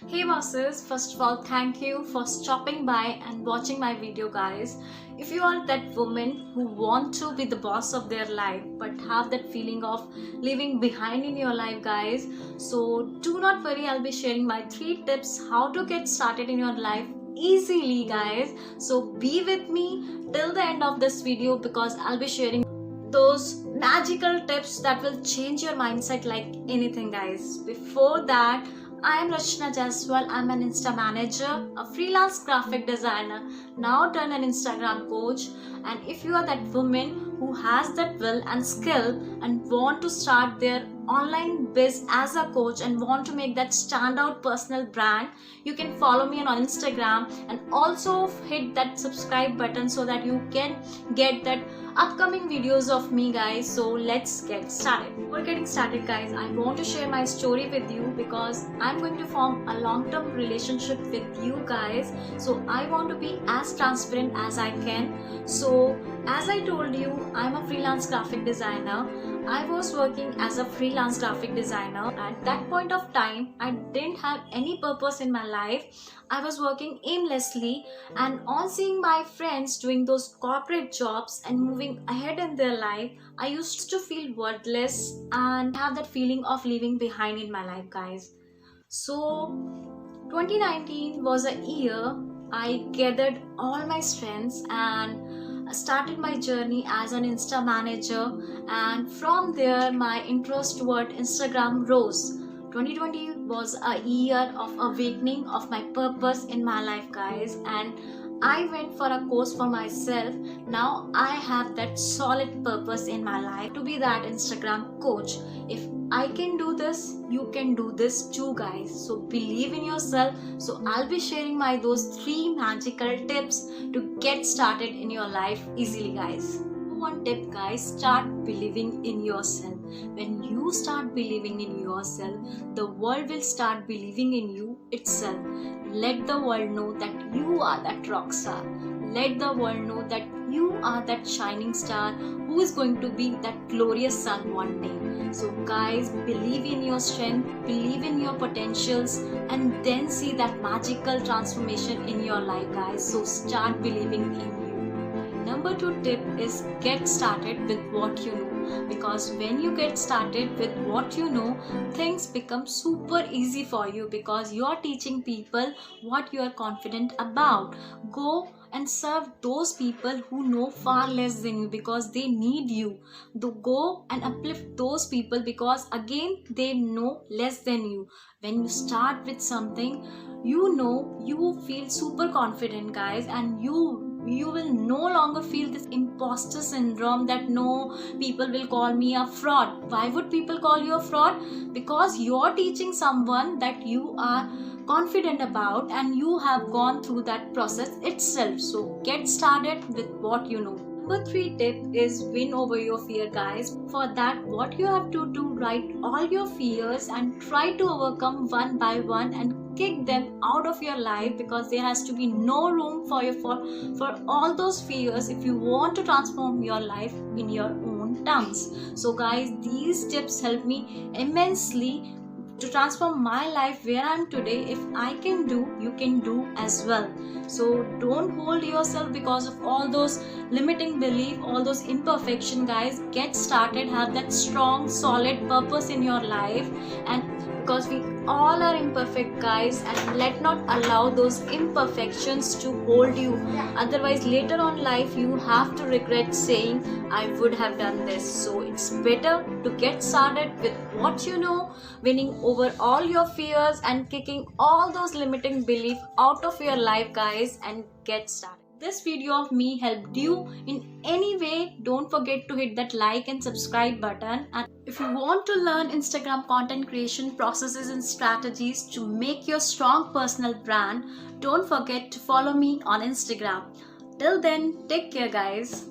Hey bosses, first of all thank you for stopping by and watching my video guys. If you are that woman who want to be the boss of their life but have that feeling of leaving behind in your life guys, so do not worry, I'll be sharing my 3 tips how to get started in your life easily guys. So be with me till the end of this video because I'll be sharing those magical tips that will change your mindset like anything guys. Before that, I am Rachna Jaiswal. I'm an Insta manager, a freelance graphic designer, now turned an Instagram coach. And if you are that woman who has that will and skill and want to start their online biz as a coach and want to make that standout personal brand, you can follow me on Instagram and also hit that subscribe button so that you can get that upcoming videos of me guys. So let's get started. Before getting started guys, I want to share my story with you because I'm going to form a long-term relationship with you guys. So I want to be as transparent as I can. So as I told you, I'm a freelance graphic designer. I was working as a freelance graphic designer. At that point of time, I didn't have any purpose in my life. I was working aimlessly, and on seeing my friends doing those corporate jobs and moving ahead in their life, I used to feel worthless and have that feeling of leaving behind in my life guys. So 2019 was a year I gathered all my strengths and started my journey as an Insta manager, and from there my interest toward Instagram rose. 2020 was a year of awakening of my purpose in my life guys, and I went for a course for myself. Now I have that solid purpose in my life to be that Instagram coach. If I can do this, you can do this too guys. So believe in yourself. So I'll be sharing my those 3 magical tips to get started in your life easily guys. One tip guys, start believing in yourself. When you start believing in yourself, the world will start believing in you itself. Let the world know that you are that rock star. Let the world know that you are that shining star who is going to be that glorious sun one day. So guys, believe in your strength, believe in your potentials, and then see that magical transformation in your life guys. So start believing in you. Number 2 tip is get started with what you know, because when you get started with what you know, things become super easy for you because you are teaching people what you are confident about. Go and serve those people who know far less than you because they need you. Go and uplift those people because again they know less than you. When you start with something, you feel super confident guys, and you will no longer feel this imposter syndrome that no, people will call me a fraud. Why would people call you a fraud? Because you're teaching someone that you are confident about and you have gone through that process itself. So get started with what you know. Number 3 tip is win over your fear guys. For that, what you have to do, write all your fears and try to overcome one by one and kick them out of your life, because there has to be no room for you for all those fears if you want to transform your life in your own terms. So guys, these tips help me immensely to transform my life where I am today. If I can do, you can do as well. So don't hold yourself because of all those limiting belief, all those imperfection guys. Get started, have that strong solid purpose in your life, and because we all are imperfect guys, and let not allow those imperfections to hold you. Otherwise later on life you have to regret saying I would have done this. So it's better to get started with what you know, winning over all your fears and kicking all those limiting beliefs out of your life guys, and get started. This video of me helped you in any way, don't forget to hit that like and subscribe button. And if you want to learn Instagram content creation processes and strategies to make your strong personal brand, don't forget to follow me on Instagram. Till then, take care guys.